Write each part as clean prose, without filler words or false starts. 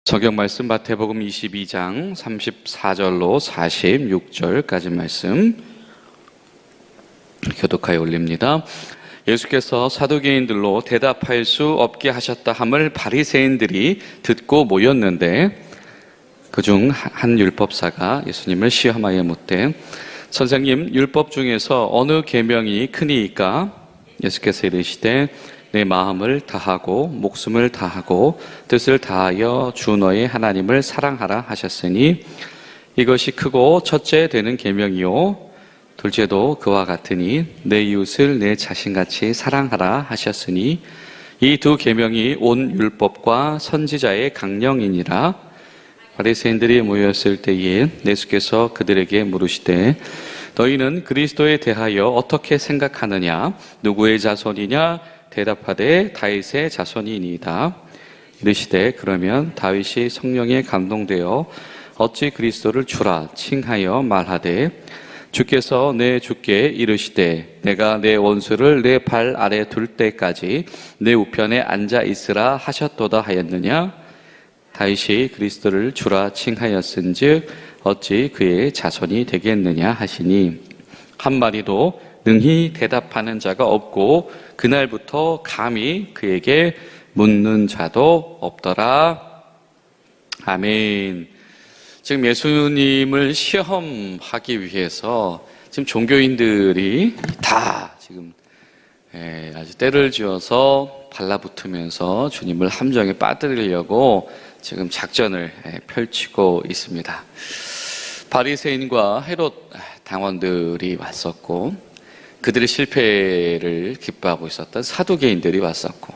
성경 말씀 마태복음 22장 34절로 46절까지 말씀 교독하여 올립니다. 예수께서 사두개인들로 대답할 수 없게 하셨다 함을 바리새인들이 듣고 모였는데 그중 한 율법사가 예수님을 시험하여 묻되 선생님, 율법 중에서 어느 계명이 크니이까? 예수께서 이르시되 내 마음을 다하고 목숨을 다하고 뜻을 다하여 주 너의 하나님을 사랑하라 하셨으니 이것이 크고 첫째 되는 계명이요 둘째도 그와 같으니 내 이웃을 내 자신같이 사랑하라 하셨으니 이 두 계명이 온 율법과 선지자의 강령이니라. 바리새인들이 모였을 때에 예수께서 그들에게 물으시되 너희는 그리스도에 대하여 어떻게 생각하느냐? 누구의 자손이냐? 대답하되 다윗의 자손이니이다. 이르시되 그러면 다윗이 성령에 감동되어 어찌 그리스도를 주라 칭하여 말하되 주께서 내 주께 이르시되 내가 내 원수를 내 발 아래 둘 때까지 내 우편에 앉아 있으라 하셨도다 하였느냐? 다윗이 그리스도를 주라 칭하였은즉 어찌 그의 자손이 되겠느냐 하시니 한 마디도 능히 대답하는 자가 없고 그날부터 감히 그에게 묻는 자도 없더라. 아멘. 지금 예수님을 시험하기 위해서 지금 종교인들이 다 지금 아주 때를 지어서 발라붙으면서 주님을 함정에 빠뜨리려고 지금 작전을 펼치고 있습니다. 바리새인과 헤롯 당원들이 왔었고 그들의 실패를 기뻐하고 있었던 사두개인들이 왔었고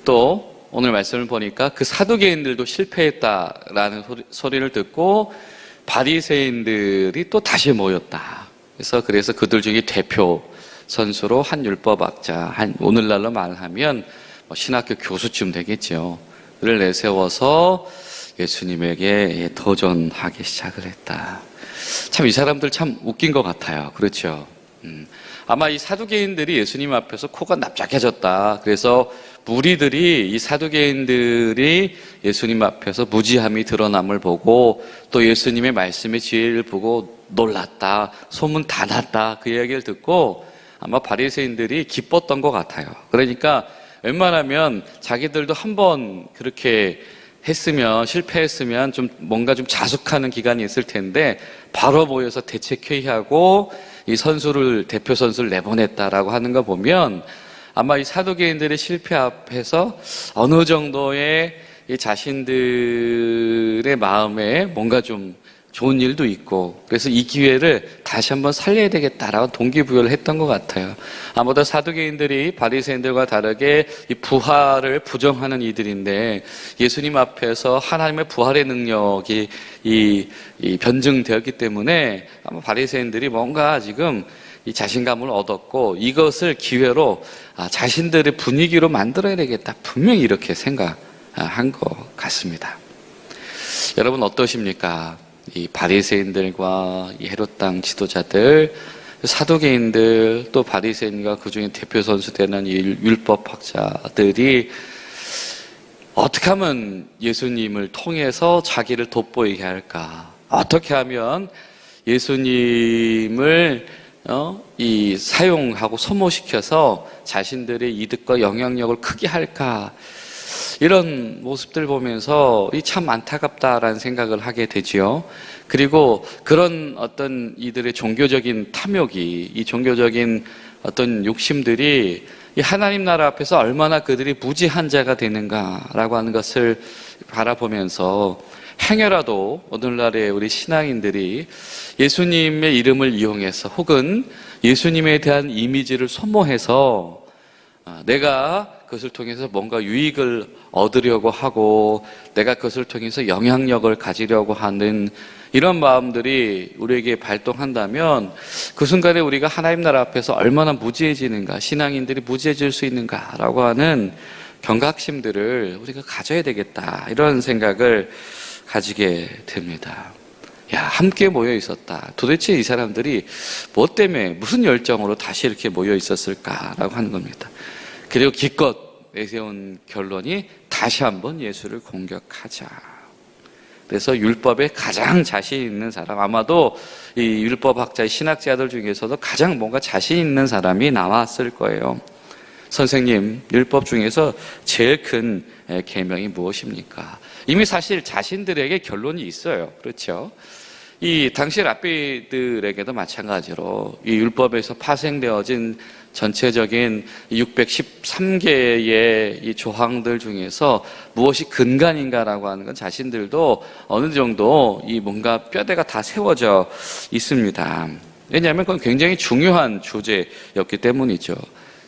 또 오늘 말씀을 보니까 그 사두개인들도 실패했다라는 소리를 듣고 바리새인들이 또 다시 모였다. 그래서 그들 중에 대표 선수로 한 율법학자, 오늘날로 말하면 신학교 교수쯤 되겠죠. 그를 내세워서 예수님에게 도전하기 시작을 했다. 참 이 사람들 참 웃긴 것 같아요. 그렇죠? 아마 이 사두개인들이 예수님 앞에서 코가 납작해졌다. 그래서 무리들이 이 사두개인들이 예수님 앞에서 무지함이 드러남을 보고 또 예수님의 말씀의 지혜를 보고 놀랐다. 소문 다 났다. 그 이야기를 듣고 아마 바리새인들이 기뻤던 것 같아요. 그러니까 웬만하면 자기들도 한번 그렇게 했으면 실패했으면 좀 뭔가 좀 자숙하는 기간이 있을 텐데 바로 모여서 대책회의하고 이 대표 선수를 내보냈다라고 하는 거 보면 아마 이 사두개인들의 실패 앞에서 어느 정도의 이 자신들의 마음에 뭔가 좀 좋은 일도 있고 그래서 이 기회를 다시 한번 살려야 되겠다라고 동기부여를 했던 것 같아요. 아무도 사두개인들이 바리새인들과 다르게 이 부활을 부정하는 이들인데 예수님 앞에서 하나님의 부활의 능력이 이 변증되었기 때문에 아마 바리새인들이 뭔가 지금 이 자신감을 얻었고 이것을 기회로 자신들의 분위기로 만들어야 되겠다. 분명히 이렇게 생각한 것 같습니다. 여러분 어떠십니까? 이 바리새인들과 이 헤롯 당 지도자들, 사두개인들, 또 바리새인과 그 중에 대표 선수 되는 이 율법학자들이 어떻게 하면 예수님을 통해서 자기를 돋보이게 할까? 어떻게 하면 예수님을 사용하고 소모시켜서 자신들의 이득과 영향력을 크게 할까? 이런 모습들 보면서 참 안타깝다라는 생각을 하게 되지요. 그리고 그런 어떤 이들의 종교적인 탐욕이, 이 종교적인 어떤 욕심들이 이 하나님 나라 앞에서 얼마나 그들이 무지한 자가 되는가라고 하는 것을 바라보면서 행여라도 오늘날의 우리 신앙인들이 예수님의 이름을 이용해서 혹은 예수님에 대한 이미지를 소모해서 내가 그것을 통해서 뭔가 유익을 얻으려고 하고 내가 그것을 통해서 영향력을 가지려고 하는 이런 마음들이 우리에게 발동한다면 그 순간에 우리가 하나님 나라 앞에서 얼마나 무지해지는가, 신앙인들이 무지해질 수 있는가라고 하는 경각심들을 우리가 가져야 되겠다, 이런 생각을 가지게 됩니다. 야, 함께 모여 있었다. 도대체 이 사람들이 뭐 때문에 무슨 열정으로 다시 이렇게 모여 있었을까라고 하는 겁니다. 그리고 기껏 내세운 결론이 다시 한번 예수를 공격하자. 그래서 율법에 가장 자신 있는 사람, 아마도 이 율법학자의 신학자들 중에서도 가장 뭔가 자신 있는 사람이 나왔을 거예요. 선생님, 율법 중에서 제일 큰 계명이 무엇입니까? 이미 사실 자신들에게 결론이 있어요. 그렇죠? 이 당시 랍비들에게도 마찬가지로 이 율법에서 파생되어진 전체적인 613개의 이 조항들 중에서 무엇이 근간인가라고 하는 건 자신들도 어느 정도 이 뭔가 뼈대가 다 세워져 있습니다. 왜냐하면 그건 굉장히 중요한 주제였기 때문이죠.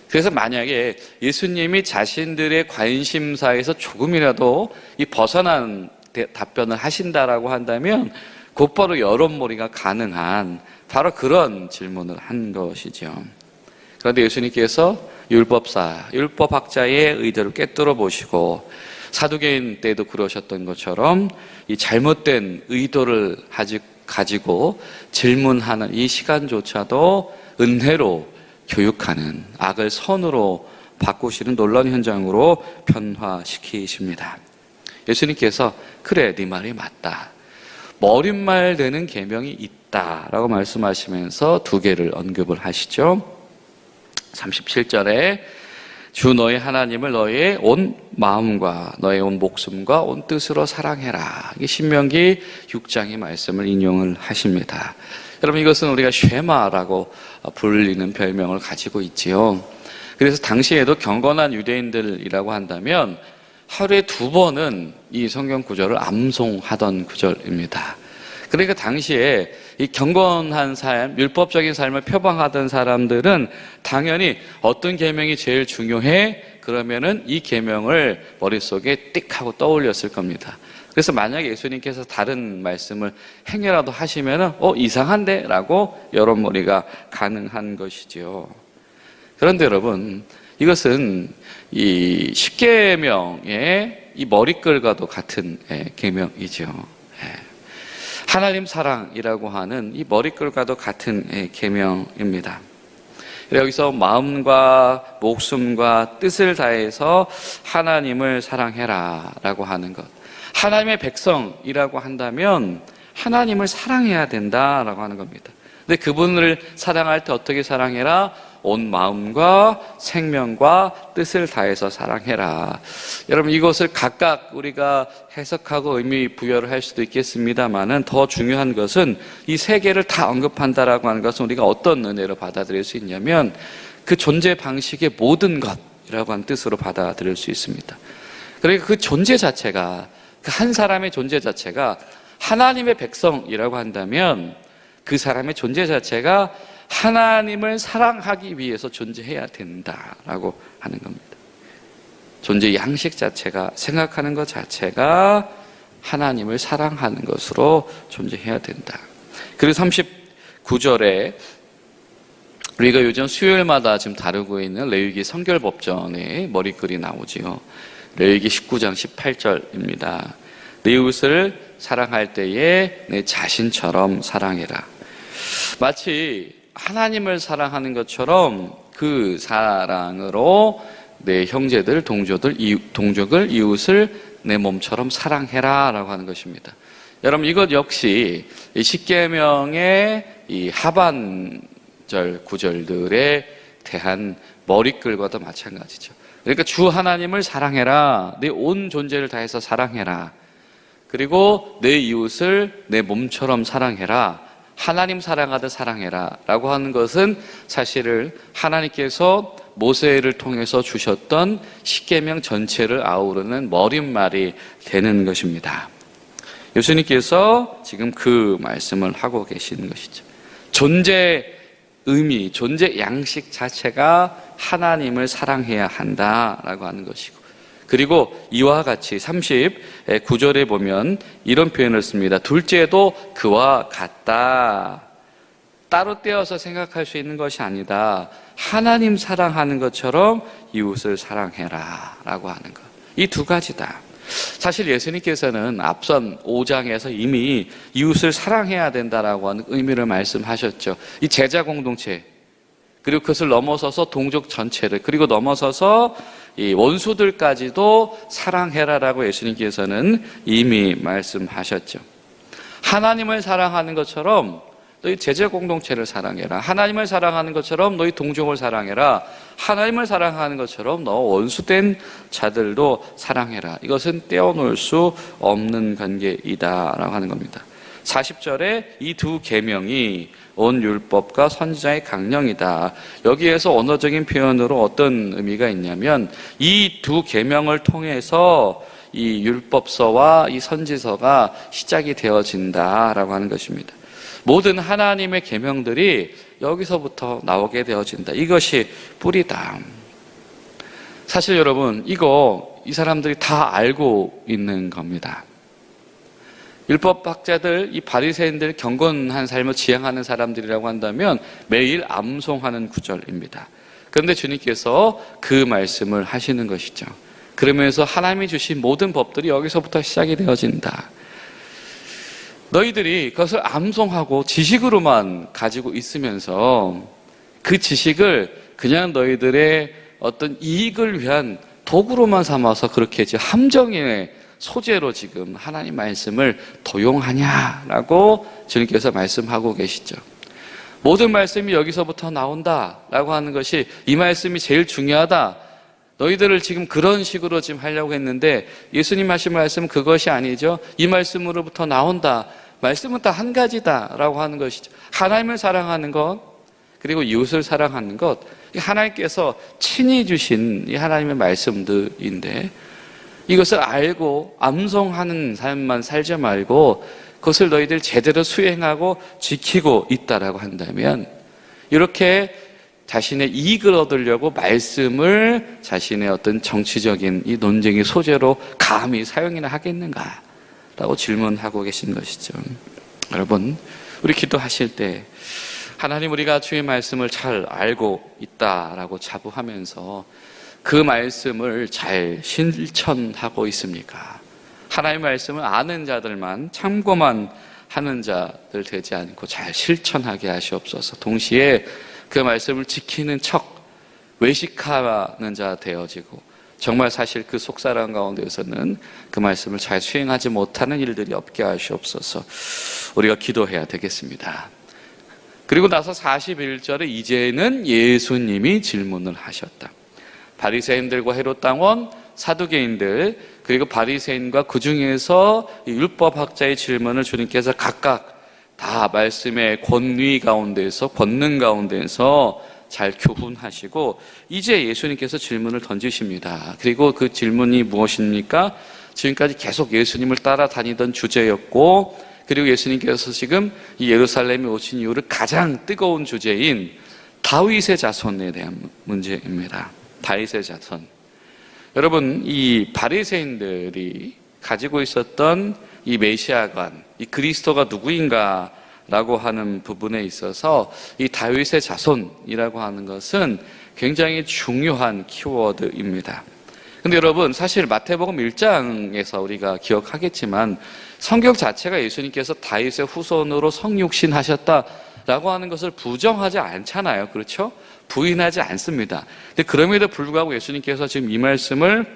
그래서 만약에 예수님이 자신들의 관심사에서 조금이라도 이 벗어난 답변을 하신다라고 한다면 곧바로 여론몰이가 가능한 바로 그런 질문을 한 것이죠. 그런데 예수님께서 율법학자의 의도를 꿰뚫어 보시고 사두개인 때도 그러셨던 것처럼 이 잘못된 의도를 가지고 질문하는 이 시간조차도 은혜로 교육하는, 악을 선으로 바꾸시는 놀라운 현장으로 변화시키십니다. 예수님께서 그래, 네 말이 맞다. 머릿말 되는 계명이 있다라고 말씀하시면서 두 개를 언급을 하시죠. 37절에 주 너의 하나님을 너의 온 마음과 너의 온 목숨과 온 뜻으로 사랑해라. 이게 신명기 6장의 말씀을 인용을 하십니다. 여러분, 이것은 우리가 쉐마라고 불리는 별명을 가지고 있지요. 그래서 당시에도 경건한 유대인들이라고 한다면 하루에 2번은 이 성경 구절을 암송하던 구절입니다. 그러니까 당시에 이 경건한 삶, 율법적인 삶을 표방하던 사람들은 당연히 어떤 계명이 제일 중요해? 그러면은 이 계명을 머릿속에 띡 하고 떠올렸을 겁니다. 그래서 만약에 예수님께서 다른 말씀을 행여라도 하시면은 이상한데? 라고 여론몰이가 가능한 것이죠. 그런데 여러분, 이것은 이 십계명의 이 머리글과도 같은 계명이죠. 하나님 사랑이라고 하는 이 머리글과도 같은 계명입니다. 여기서 마음과 목숨과 뜻을 다해서 하나님을 사랑해라 라고 하는 것, 하나님의 백성이라고 한다면 하나님을 사랑해야 된다라고 하는 겁니다. 근데 그분을 사랑할 때 어떻게 사랑해라? 온 마음과 생명과 뜻을 다해서 사랑해라. 여러분, 이것을 각각 우리가 해석하고 의미 부여를 할 수도 있겠습니다만은 더 중요한 것은 이 세 개를 다 언급한다라고 하는 것은 우리가 어떤 은혜로 받아들일 수 있냐면 그 존재 방식의 모든 것이라고 하는 뜻으로 받아들일 수 있습니다. 그러니까 그 존재 자체가, 그 한 사람의 존재 자체가 하나님의 백성이라고 한다면 그 사람의 존재 자체가 하나님을 사랑하기 위해서 존재해야 된다라고 하는 겁니다. 존재 양식 자체가, 생각하는 것 자체가 하나님을 사랑하는 것으로 존재해야 된다. 그리고 39절에 우리가 요즘 수요일마다 지금 다루고 있는 레위기 성결법전의 머리글이 나오지요. 레위기 19장 18절입니다. 내 이웃을 사랑할 때에 내 자신처럼 사랑해라. 마치 하나님을 사랑하는 것처럼 그 사랑으로 내 형제들, 동족을, 이웃을 내 몸처럼 사랑해라 라고 하는 것입니다. 여러분, 이것 역시 이 십계명의 이 하반절 구절들에 대한 머리글과도 마찬가지죠. 그러니까 주 하나님을 사랑해라. 내 온 존재를 다해서 사랑해라. 그리고 내 이웃을 내 몸처럼 사랑해라. 하나님 사랑하듯 사랑해라 라고 하는 것은 사실은 하나님께서 모세를 통해서 주셨던 십계명 전체를 아우르는 머릿말이 되는 것입니다. 예수님께서 지금 그 말씀을 하고 계시는 것이죠. 존재 의미, 존재 양식 자체가 하나님을 사랑해야 한다라고 하는 것이고, 그리고 이와 같이 39절에 보면 이런 표현을 씁니다. 둘째도 그와 같다. 따로 떼어서 생각할 수 있는 것이 아니다. 하나님 사랑하는 것처럼 이웃을 사랑해라 라고 하는 것. 이 두 가지다. 사실 예수님께서는 앞선 5장에서 이미 이웃을 사랑해야 된다라고 하는 의미를 말씀하셨죠. 이 제자 공동체, 그리고 그것을 넘어서서 동족 전체를, 그리고 넘어서서 이 원수들까지도 사랑해라라고 예수님께서는 이미 말씀하셨죠. 하나님을 사랑하는 것처럼 너희 제자 공동체를 사랑해라. 하나님을 사랑하는 것처럼 너희 동족을 사랑해라. 하나님을 사랑하는 것처럼 너 원수된 자들도 사랑해라. 이것은 떼어놓을 수 없는 관계이다라고 하는 겁니다. 40절에 이 두 계명이 온 율법과 선지자의 강령이다. 여기에서 언어적인 표현으로 어떤 의미가 있냐면 이 두 계명을 통해서 이 율법서와 이 선지서가 시작이 되어진다라고 하는 것입니다. 모든 하나님의 계명들이 여기서부터 나오게 되어진다. 이것이 뿌리다. 사실 여러분, 이 사람들이 다 알고 있는 겁니다. 율법학자들, 이 바리새인들, 경건한 삶을 지향하는 사람들이라고 한다면 매일 암송하는 구절입니다. 그런데 주님께서 그 말씀을 하시는 것이죠. 그러면서 하나님이 주신 모든 법들이 여기서부터 시작이 되어진다. 너희들이 그것을 암송하고 지식으로만 가지고 있으면서 그 지식을 그냥 너희들의 어떤 이익을 위한 도구로만 삼아서 그렇게 이제 함정의 소재로 지금 하나님 말씀을 도용하냐라고 주님께서 말씀하고 계시죠. 모든 말씀이 여기서부터 나온다라고 하는 것이, 이 말씀이 제일 중요하다. 너희들을 지금 그런 식으로 지금 하려고 했는데 예수님 하신 말씀은 그것이 아니죠. 이 말씀으로부터 나온다. 말씀은 다 한 가지다라고 하는 것이죠. 하나님을 사랑하는 것, 그리고 이웃을 사랑하는 것, 하나님께서 친히 주신 이 하나님의 말씀들인데 이것을 알고 암송하는 삶만 살지 말고 그것을 너희들 제대로 수행하고 지키고 있다라고 한다면, 이렇게 자신의 이익을 얻으려고 말씀을 자신의 어떤 정치적인 이 논쟁의 소재로 감히 사용이나 하겠는가? 라고 질문하고 계신 것이죠. 여러분, 우리 기도하실 때 하나님, 우리가 주의 말씀을 잘 알고 있다라고 자부하면서 그 말씀을 잘 실천하고 있습니까? 하나님의 말씀을 아는 자들만, 참고만 하는 자들 되지 않고 잘 실천하게 하시옵소서. 동시에 그 말씀을 지키는 척 외식하는 자 되어지고, 정말 사실 그 속사람 가운데에서는 그 말씀을 잘 수행하지 못하는 일들이 없게 하시옵소서. 우리가 기도해야 되겠습니다. 그리고 나서 41절에 이제는 예수님이 질문을 하셨다. 바리새인들과 헤롯 당원, 사두개인들, 그리고 바리새인과 그 중에서 율법학자의 질문을 주님께서 각각 다 말씀의 권위 가운데서, 권능 가운데서 잘 교훈하시고 이제 예수님께서 질문을 던지십니다. 그리고 그 질문이 무엇입니까? 지금까지 계속 예수님을 따라다니던 주제였고, 그리고 예수님께서 지금 이 예루살렘에 오신 이후로 가장 뜨거운 주제인 다윗의 자손에 대한 문제입니다. 다윗의 자손. 여러분, 이 바리새인들이 가지고 있었던 이 메시아관, 이 그리스도가 누구인가 라고 하는 부분에 있어서 이 다윗의 자손이라고 하는 것은 굉장히 중요한 키워드입니다. 근데 여러분, 사실 마태복음 1장에서 우리가 기억하겠지만 성경 자체가 예수님께서 다윗의 후손으로 성육신하셨다라고 하는 것을 부정하지 않잖아요. 그렇죠? 부인하지 않습니다. 근데 그럼에도 불구하고 예수님께서 지금 이 말씀을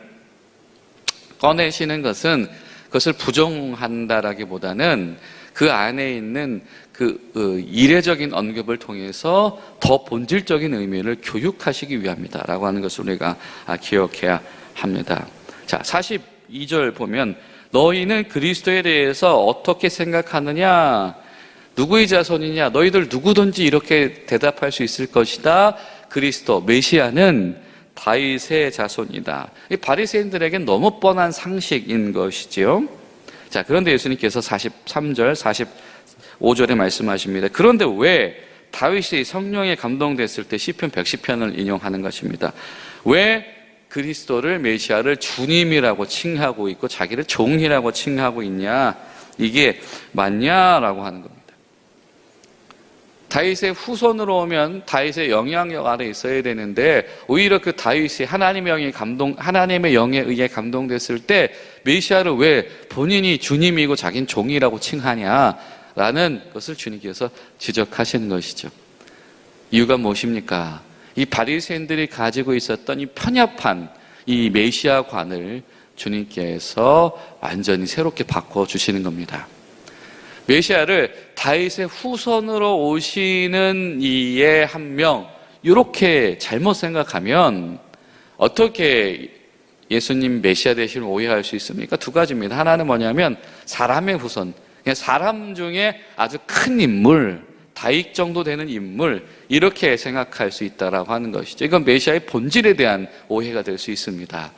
꺼내시는 것은 그것을 부정한다라기보다는 그 안에 있는 그 이례적인 언급을 통해서 더 본질적인 의미를 교육하시기 위함이다라고 하는 것을 우리가 기억해야 합니다. 자, 42절 보면 너희는 그리스도에 대해서 어떻게 생각하느냐? 누구의 자손이냐? 너희들 누구든지 이렇게 대답할 수 있을 것이다. 그리스도, 메시아는 다윗의 자손이다. 이 바리새인들에겐 너무 뻔한 상식인 것이지요. 자, 그런데 예수님께서 43절, 45절에 말씀하십니다. 그런데 왜 다윗이 성령에 감동됐을 때 시편 110편을 인용하는 것입니다. 왜 그리스도를, 메시아를 주님이라고 칭하고 있고 자기를 종이라고 칭하고 있냐? 이게 맞냐라고 하는 겁니다. 다윗의 후손으로 오면 다윗의 영향력 아래 있어야 되는데 오히려 그 다윗이 하나님의 영에 의해 감동됐을 때 메시아를 왜 본인이 주님이고 자기는 종이라고 칭하냐라는 것을 주님께서 지적하시는 것이죠. 이유가 무엇입니까? 이 바리새인들이 가지고 있었던 이 편협한 이 메시아관을 주님께서 완전히 새롭게 바꿔주시는 겁니다. 메시아를 다윗의 후손으로 오시는 이의 한 명, 이렇게 잘못 생각하면 어떻게 예수님 메시아 되심을 오해할 수 있습니까? 두 가지입니다. 하나는 뭐냐면 사람의 후손, 그냥 사람 중에 아주 큰 인물, 다윗 정도 되는 인물, 이렇게 생각할 수 있다라고 하는 것이죠. 이건 메시아의 본질에 대한 오해가 될 수 있습니다.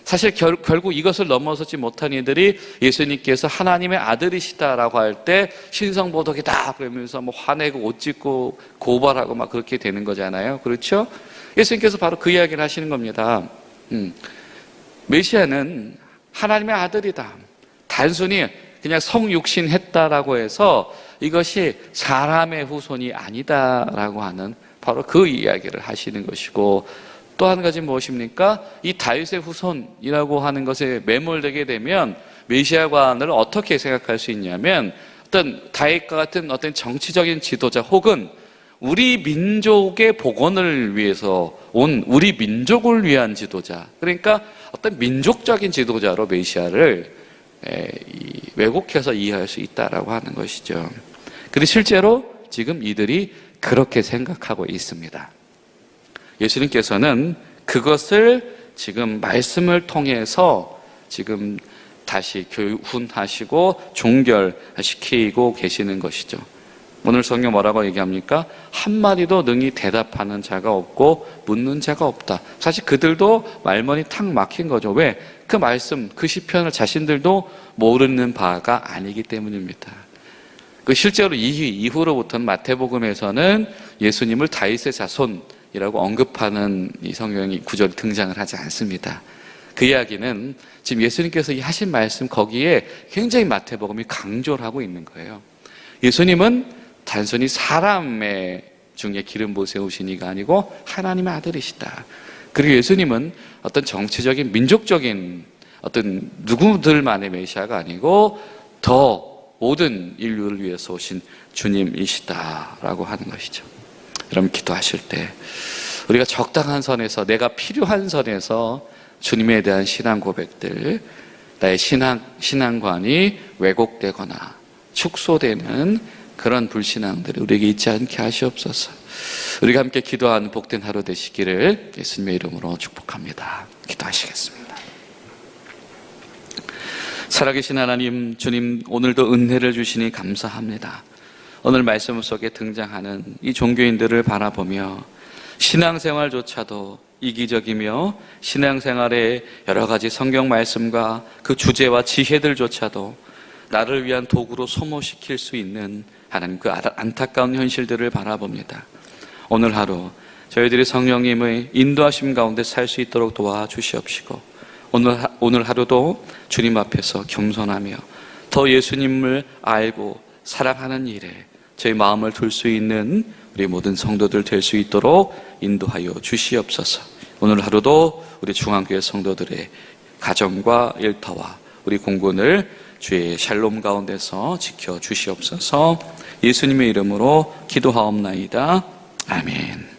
사실 결국 이것을 넘어서지 못한 이들이 예수님께서 하나님의 아들이시다라고 할 때 신성모독이다 그러면서 뭐 화내고 옷 찢고 고발하고 막 그렇게 되는 거잖아요. 그렇죠? 예수님께서 바로 그 이야기를 하시는 겁니다. 메시아는 하나님의 아들이다. 단순히 그냥 성육신 했다라고 해서 이것이 사람의 후손이 아니다라고 하는 바로 그 이야기를 하시는 것이고, 또 한 가지 무엇입니까? 이 다윗의 후손이라고 하는 것에 매몰되게 되면 메시아관을 어떻게 생각할 수 있냐면, 어떤 다윗과 같은 어떤 정치적인 지도자 혹은 우리 민족의 복원을 위해서 온 우리 민족을 위한 지도자, 그러니까 어떤 민족적인 지도자로 메시아를 왜곡해서 이해할 수 있다라고 하는 것이죠. 그런데 실제로 지금 이들이 그렇게 생각하고 있습니다. 예수님께서는 그것을 지금 말씀을 통해서 지금 다시 교훈하시고 종결시키고 계시는 것이죠. 오늘 성경 뭐라고 얘기합니까? 한마디도 능히 대답하는 자가 없고 묻는 자가 없다. 사실 그들도 말문이 탁 막힌 거죠. 왜? 그 말씀, 그 시편을 자신들도 모르는 바가 아니기 때문입니다. 그 실제로 이후로부터는 마태복음에서는 예수님을 다윗의 자손이라고 언급하는 이 성경의 구절이 등장을 하지 않습니다. 그 이야기는 지금 예수님께서 하신 말씀 거기에 굉장히 마태복음이 강조를 하고 있는 거예요. 예수님은 단순히 사람의 중에 기름 부어 세우신 이가 아니고 하나님의 아들이시다. 그리고 예수님은 어떤 정치적인 민족적인 어떤 누구들만의 메시아가 아니고 더 모든 인류를 위해서 오신 주님이시다라고 하는 것이죠. 여러분 기도하실 때 우리가 적당한 선에서, 내가 필요한 선에서 주님에 대한 신앙 고백들, 나의 신앙관이 왜곡되거나 축소되는 그런 불신앙들이 우리에게 있지 않게 하시옵소서. 우리가 함께 기도하는 복된 하루 되시기를 예수님의 이름으로 축복합니다. 기도하시겠습니다. 살아계신 하나님, 주님 오늘도 은혜를 주시니 감사합니다. 오늘 말씀 속에 등장하는 이 종교인들을 바라보며 신앙생활조차도 이기적이며 신앙생활의 여러 가지 성경 말씀과 그 주제와 지혜들조차도 나를 위한 도구로 소모시킬 수 있는 하나님 그 안타까운 현실들을 바라봅니다. 오늘 하루 저희들이 성령님의 인도하심 가운데 살 수 있도록 도와주시옵시고, 오늘 하루도 주님 앞에서 겸손하며 더 예수님을 알고 사랑하는 일에 저희 마음을 둘 수 있는 우리 모든 성도들 될 수 있도록 인도하여 주시옵소서. 오늘 하루도 우리 중앙교회 성도들의 가정과 일터와 우리 공군을 주의 샬롬 가운데서 지켜 주시옵소서. 예수님의 이름으로 기도하옵나이다. 아멘.